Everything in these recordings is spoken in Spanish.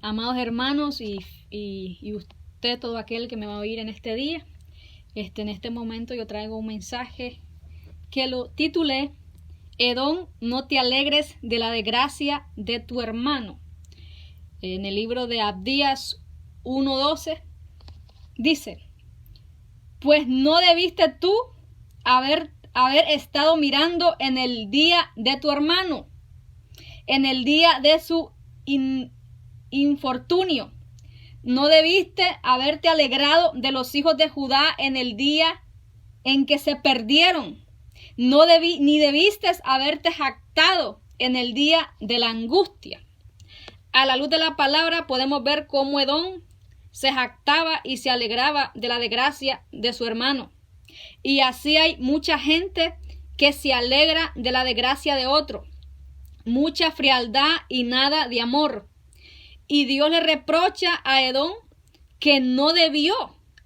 Amados hermanos y usted, todo aquel que me va a oír en este día, en este momento yo traigo un mensaje que lo titulé: Edom, no te alegres de la desgracia de tu hermano. En el libro de Abdías 1:12 dice: pues no debiste tú haber estado mirando en el día de tu hermano, en el día de su infortunio. No debiste haberte alegrado de los hijos de Judá en el día en que se perdieron. Ni debiste haberte jactado en el día de la angustia. A la luz de la palabra podemos ver cómo Edom se jactaba y se alegraba de la desgracia de su hermano. Y así hay mucha gente que se alegra de la desgracia de otro. Mucha frialdad y nada de amor. Y Dios le reprocha a Edom que no debió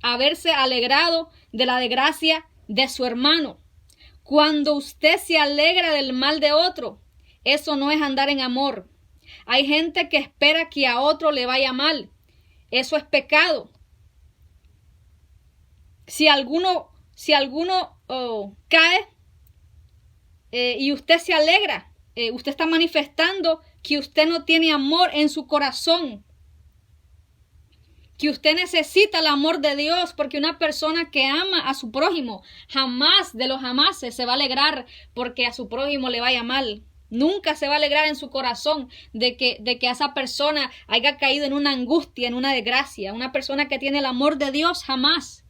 haberse alegrado de la desgracia de su hermano. Cuando usted se alegra del mal de otro, eso no es andar en amor. Hay gente que espera que a otro le vaya mal. Eso es pecado. Si alguno cae y usted se alegra, usted está manifestando que usted no tiene amor en su corazón, que usted necesita el amor de Dios, porque una persona que ama a su prójimo jamás de los jamases se va a alegrar porque a su prójimo le vaya mal. Nunca se va a alegrar en su corazón de que esa persona haya caído en una angustia, en una desgracia. Una persona que tiene el amor de Dios jamás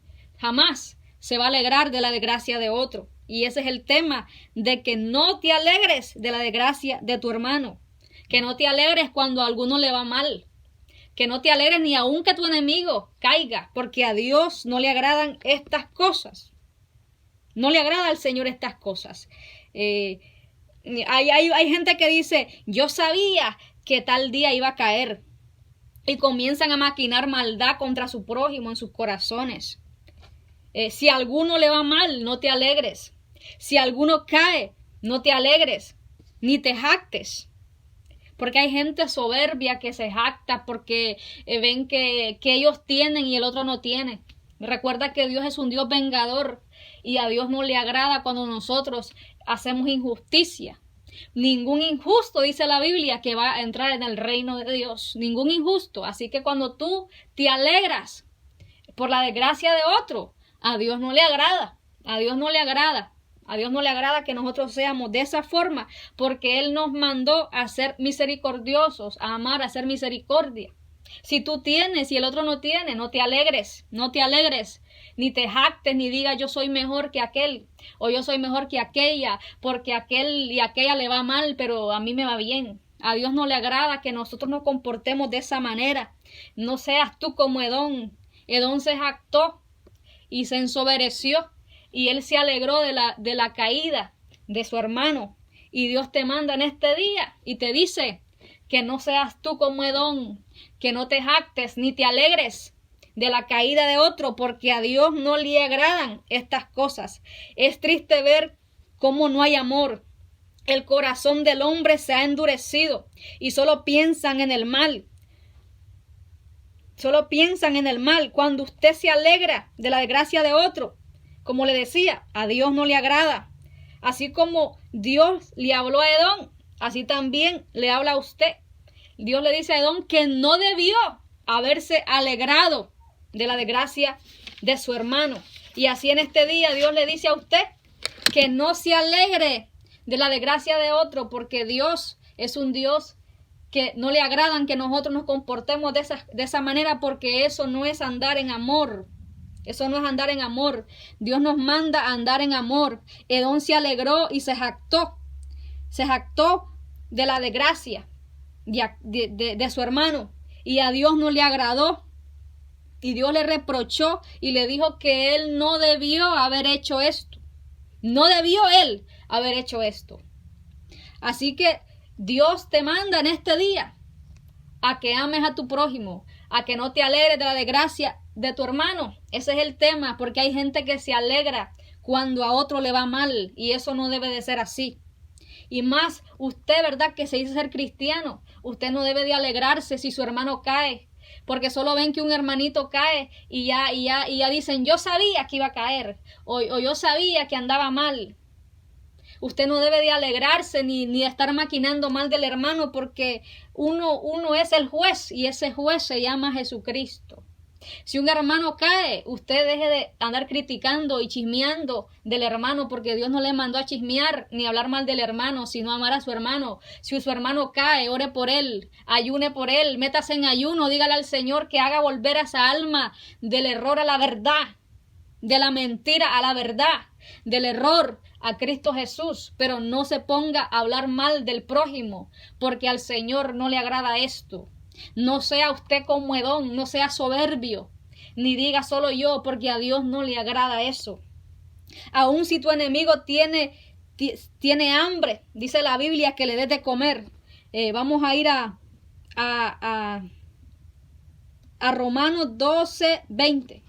se va a alegrar de la desgracia de otro. Y ese es el tema, de que no te alegres de la desgracia de tu hermano. Que no te alegres cuando a alguno le va mal. Que no te alegres ni aun que tu enemigo caiga, porque a Dios no le agradan estas cosas. No le agrada al Señor estas cosas. Hay gente que dice: yo sabía que tal día iba a caer, y comienzan a maquinar maldad contra su prójimo en sus corazones. Si a alguno le va mal, no te alegres. Si alguno cae, no te alegres, ni te jactes. Porque hay gente soberbia que se jacta porque ven que ellos tienen y el otro no tiene. Recuerda que Dios es un Dios vengador y a Dios no le agrada cuando nosotros hacemos injusticia. Ningún injusto, dice la Biblia, que va a entrar en el reino de Dios. Ningún injusto. Así que cuando tú te alegras por la desgracia de otro, a Dios no le agrada. A Dios no le agrada. A Dios no le agrada que nosotros seamos de esa forma, porque Él nos mandó a ser misericordiosos, a amar, a hacer misericordia. Si tú tienes y el otro no tiene, no te alegres, ni te jactes, ni digas yo soy mejor que aquel, o yo soy mejor que aquella, porque aquel y aquella le va mal, pero a mí me va bien. A Dios no le agrada que nosotros nos comportemos de esa manera. No seas tú como Edom. Edom se jactó y se ensoberbeció, y él se alegró de la caída de su hermano. Y Dios te manda en este día y te dice que no seas tú como Edom, que no te jactes ni te alegres de la caída de otro, porque a Dios no le agradan estas cosas. Es triste ver cómo no hay amor. El corazón del hombre se ha endurecido y solo piensan en el mal. Solo piensan en el mal. Cuando usted se alegra de la desgracia de otro, como le decía, a Dios no le agrada. Así como Dios le habló a Edom, así también le habla a usted. Dios le dice a Edom que no debió haberse alegrado de la desgracia de su hermano. Y así en este día Dios le dice a usted que no se alegre de la desgracia de otro, porque Dios es un Dios que no le agradan que nosotros nos comportemos de esa manera, porque eso no es andar en amor. Eso no es andar en amor. Dios nos manda a andar en amor. Edom se alegró y se jactó. Se jactó de la desgracia de su hermano. Y a Dios no le agradó. Y Dios le reprochó y le dijo que él no debió haber hecho esto. No debió él haber hecho esto. Así que Dios te manda en este día a que ames a tu prójimo, a que no te alegres de la desgracia de tu hermano. Ese es el tema, porque hay gente que se alegra cuando a otro le va mal, y eso no debe de ser así. Y más usted, ¿verdad?, que se dice ser cristiano. Usted no debe de alegrarse si su hermano cae, porque solo ven que un hermanito cae y ya dicen, yo sabía que iba a caer, o yo sabía que andaba mal. Usted no debe de alegrarse ni de estar maquinando mal del hermano, porque uno es el juez y ese juez se llama Jesucristo. Si un hermano cae, usted deje de andar criticando y chismeando del hermano, porque Dios no le mandó a chismear ni hablar mal del hermano, sino amar a su hermano. Si su hermano cae, ore por él, ayune por él, métase en ayuno, dígale al Señor que haga volver a esa alma del error a la verdad, de la mentira a la verdad, del error a Cristo Jesús, pero no se ponga a hablar mal del prójimo, porque al Señor no le agrada esto. No sea usted como Edom, no sea soberbio, ni diga solo yo, porque a Dios no le agrada eso. Aun si tu enemigo tiene hambre, dice la Biblia que le des de comer. Vamos a ir a Romanos 12:20.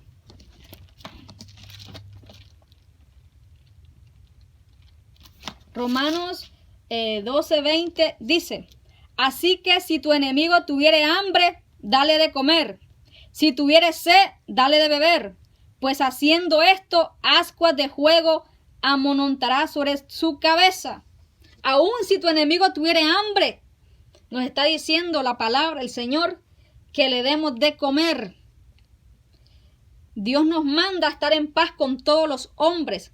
Romanos 12:20 dice: así que si tu enemigo tuviere hambre, dale de comer. Si tuviere sed, dale de beber. Pues haciendo esto, ascuas de fuego amontonará sobre su cabeza. Aun si tu enemigo tuviere hambre, nos está diciendo la palabra, el Señor, que le demos de comer. Dios nos manda a estar en paz con todos los hombres.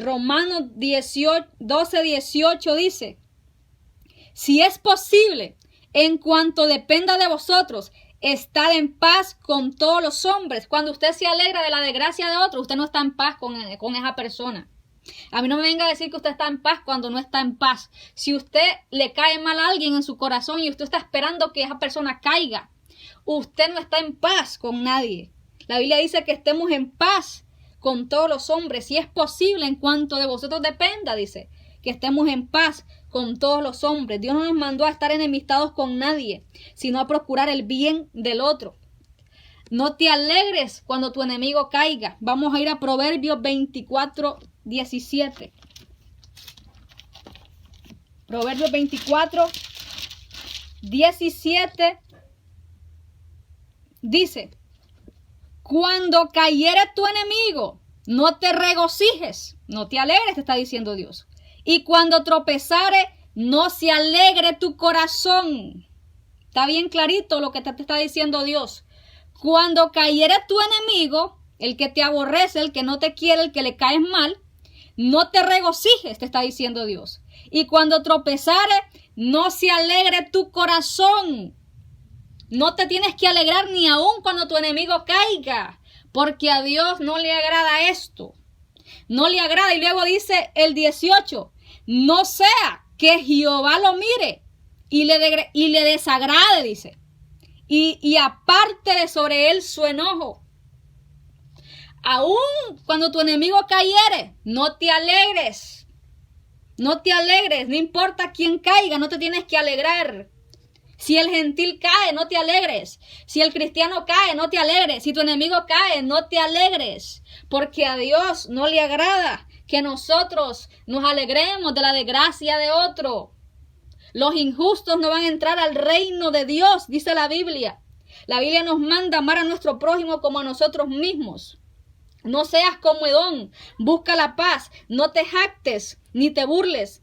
Romanos 12:18 dice: si es posible, en cuanto dependa de vosotros, estar en paz con todos los hombres. Cuando usted se alegra de la desgracia de otro, usted no está en paz con esa persona. A mí no me venga a decir que usted está en paz cuando no está en paz. Si usted le cae mal a alguien en su corazón y usted está esperando que esa persona caiga, usted no está en paz con nadie. La Biblia dice que estemos en paz con todos los hombres. Si es posible, en cuanto de vosotros dependa, dice, que estemos en paz con todos los hombres. Dios no nos mandó a estar enemistados con nadie, sino a procurar el bien del otro. No te alegres cuando tu enemigo caiga. Vamos a ir a Proverbios 24:17. Proverbios 24:17 dice: cuando cayere tu enemigo, no te regocijes, no te alegres, te está diciendo Dios. Y cuando tropezare, no se alegre tu corazón. Está bien clarito lo que te está diciendo Dios. Cuando cayere tu enemigo, el que te aborrece, el que no te quiere, el que le caes mal, no te regocijes, te está diciendo Dios. Y cuando tropezare, no se alegre tu corazón. No te tienes que alegrar ni aun cuando tu enemigo caiga, porque a Dios no le agrada esto. No le agrada. Y luego dice el 18, no sea que Jehová lo mire y le desagrade, dice, y aparte de sobre él su enojo. Aún cuando tu enemigo cayere, no te alegres. No te alegres, no importa quién caiga, no te tienes que alegrar. Si el gentil cae, no te alegres. Si el cristiano cae, no te alegres. Si tu enemigo cae, no te alegres. Porque a Dios no le agrada que nosotros nos alegremos de la desgracia de otro. Los injustos no van a entrar al reino de Dios, dice la Biblia. La Biblia nos manda amar a nuestro prójimo como a nosotros mismos. No seas como Edom, busca la paz, no te jactes ni te burles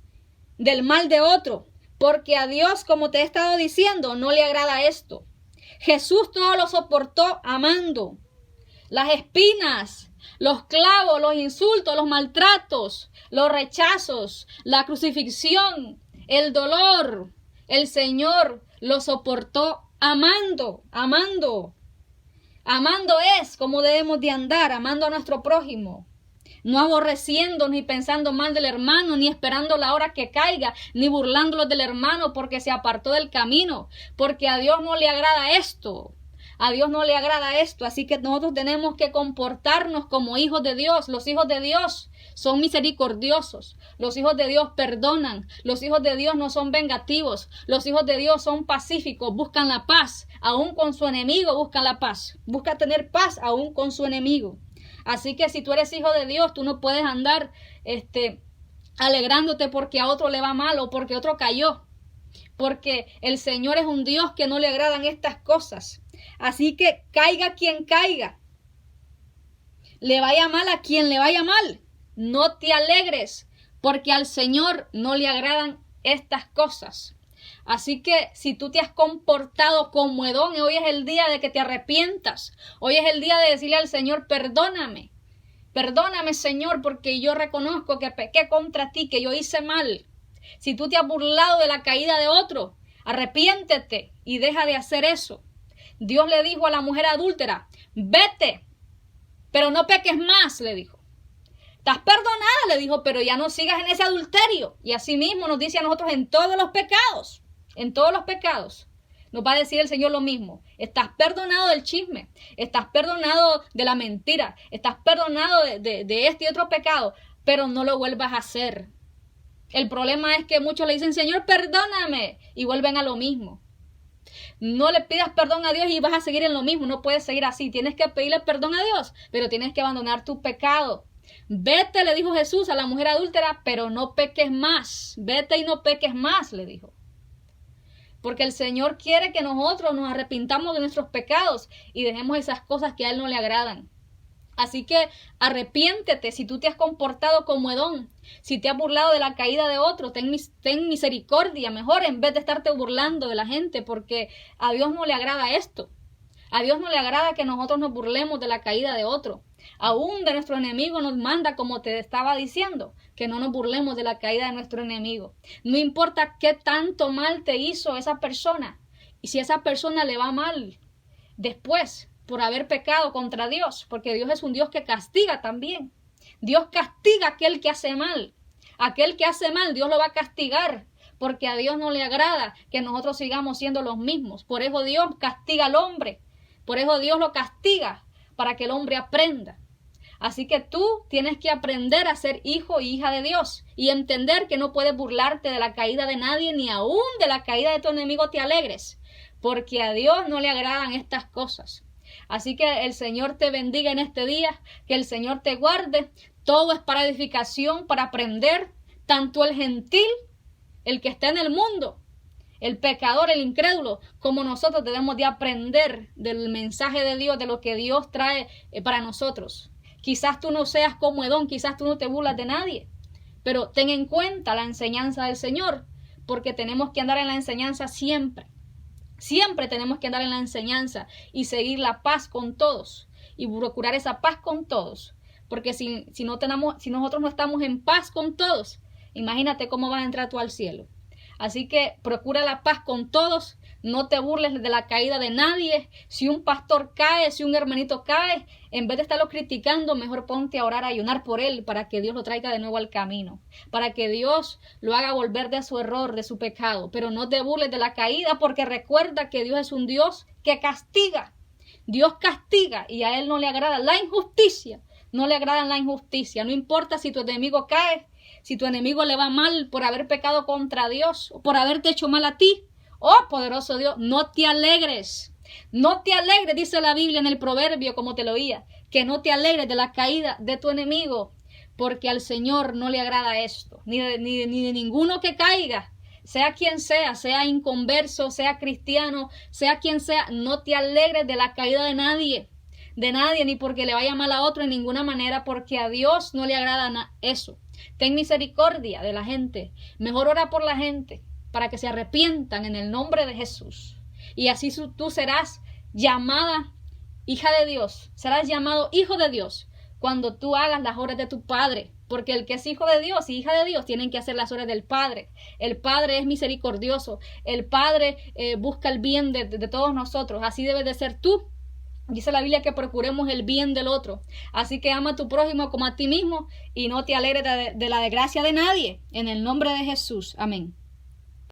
del mal de otro. Porque a Dios, como te he estado diciendo, no le agrada esto. Jesús todo lo soportó amando. Las espinas, los clavos, los insultos, los maltratos, los rechazos, la crucifixión, el dolor. El Señor lo soportó amando, amando. Amando es como debemos de andar, amando a nuestro prójimo. No aborreciendo ni pensando mal del hermano, ni esperando la hora que caiga, ni burlándolos del hermano porque se apartó del camino, porque a Dios no le agrada esto. A Dios no le agrada esto, así que nosotros tenemos que comportarnos como hijos de Dios. Los hijos de Dios son misericordiosos, los hijos de Dios perdonan, los hijos de Dios no son vengativos, los hijos de Dios son pacíficos, buscan la paz, aún con su enemigo buscan la paz, busca tener paz aún con su enemigo. Así que si tú eres hijo de Dios, tú no puedes andar alegrándote porque a otro le va mal o porque otro cayó. porque el Señor es un Dios que no le agradan estas cosas. Así que caiga quien caiga, le vaya mal a quien le vaya mal, no te alegres, porque al Señor no le agradan estas cosas. Así que si tú te has comportado como Edom, hoy es el día de que te arrepientas. Hoy es el día de decirle al Señor, perdóname. Perdóname, Señor, porque yo reconozco que pequé contra ti, que yo hice mal. Si tú te has burlado de la caída de otro, arrepiéntete y deja de hacer eso. Dios le dijo a la mujer adúltera, vete, pero no peques más, le dijo. Estás perdonada, le dijo, pero ya no sigas en ese adulterio. Y así mismo nos dice a nosotros en todos los pecados. En todos los pecados. Nos va a decir el Señor lo mismo. Estás perdonado del chisme. Estás perdonado de la mentira. Estás perdonado de este y otro pecado. Pero no lo vuelvas a hacer. El problema es que muchos le dicen, Señor, perdóname. Y vuelven a lo mismo. No le pidas perdón a Dios y vas a seguir en lo mismo. No puedes seguir así. Tienes que pedirle perdón a Dios. Pero tienes que abandonar tu pecado. Vete, le dijo Jesús a la mujer adúltera, pero no peques más. Vete y no peques más, le dijo. Porque el Señor quiere que nosotros nos arrepintamos de nuestros pecados y dejemos esas cosas que a Él no le agradan. Así que arrepiéntete si tú te has comportado como Edom, si te has burlado de la caída de otro, ten misericordia mejor en vez de estarte burlando de la gente, porque a Dios no le agrada esto. A Dios no le agrada que nosotros nos burlemos de la caída de otro. Aún de nuestro enemigo nos manda, como te estaba diciendo, que no nos burlemos de la caída de nuestro enemigo. No importa qué tanto mal te hizo esa persona. Y si esa persona le va mal después por haber pecado contra Dios, porque Dios es un Dios que castiga también. Dios castiga a aquel que hace mal. Aquel que hace mal, Dios lo va a castigar, porque a Dios no le agrada que nosotros sigamos siendo los mismos. Por eso Dios castiga al hombre. Por eso Dios lo castiga, para que el hombre aprenda. Así que tú tienes que aprender a ser hijo y hija de Dios y entender que no puedes burlarte de la caída de nadie, ni aún de la caída de tu enemigo te alegres, porque a Dios no le agradan estas cosas. Así que el Señor te bendiga en este día, que el Señor te guarde. Todo es para edificación, para aprender, tanto el gentil, el que está en el mundo, el pecador, el incrédulo, como nosotros debemos de aprender del mensaje de Dios, de lo que Dios trae para nosotros. Quizás tú no seas como Edom, quizás tú no te burlas de nadie, pero ten en cuenta la enseñanza del Señor, porque tenemos que andar en la enseñanza siempre. Siempre tenemos que andar en la enseñanza y seguir la paz con todos y procurar esa paz con todos, porque si nosotros no estamos en paz con todos, imagínate cómo vas a entrar tú al cielo. Así que procura la paz con todos, no te burles de la caída de nadie. Si un pastor cae, si un hermanito cae, en vez de estarlo criticando, mejor ponte a orar, a ayunar por él, para que Dios lo traiga de nuevo al camino, para que Dios lo haga volver de su error, de su pecado. Pero no te burles de la caída, porque recuerda que Dios es un Dios que castiga. Dios castiga y a Él no le agrada la injusticia. No le agrada la injusticia. No importa si tu enemigo cae, si tu enemigo le va mal por haber pecado contra Dios o por haberte hecho mal a ti. Oh, poderoso Dios, no te alegres. No te alegres, dice la Biblia en el proverbio, como te lo oía, que no te alegres de la caída de tu enemigo, porque al Señor no le agrada esto, ni de ninguno que caiga, sea quien sea inconverso, sea cristiano, sea quien sea, no te alegres de la caída de nadie, ni porque le vaya mal a otro en ninguna manera, porque a Dios no le agrada eso. Ten misericordia de la gente, mejor ora por la gente, para que se arrepientan en el nombre de Jesús. Y así tú serás llamada hija de Dios, serás llamado hijo de Dios cuando tú hagas las obras de tu Padre, porque el que es hijo de Dios y hija de Dios tienen que hacer las obras del Padre. El Padre es misericordioso, el Padre busca el bien de todos nosotros, así debes de ser tú. Dice la Biblia que procuremos el bien del otro. Así que ama a tu prójimo como a ti mismo y no te alegres de la desgracia de nadie. En el nombre de Jesús. Amén.